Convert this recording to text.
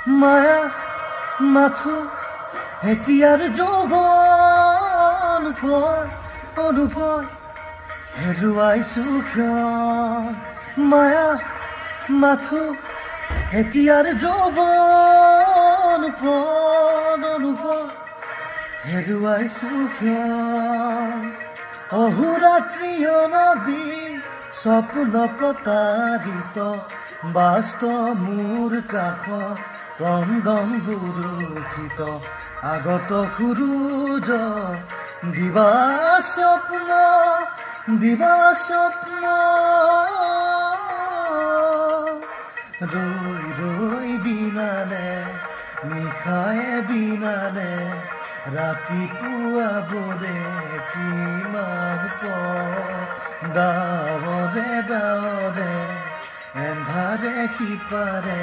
মায়া মাথো এতিয়াৰ যৌৱন অনুভৱ হেৰুৱাইছো কিয় মায়া মাথো এতিয়াৰ যৌৱন অনুভৱ হেৰুৱাইছো কিয় অহোৰাত্ৰি অনবি স্বপ্ন প্ৰতাৰিত বাস্তৱ মোৰ কাষ ক্ৰন্দন বুৰুষিত আগত সূৰুজ দিবা স্বপ্ন ৰৈ ৰৈ বিনালে নিশায়ে বিনালে ৰাতিপুৱা বোৰে কিমান দাৱৰে এন্ধাৰে সিপাৰে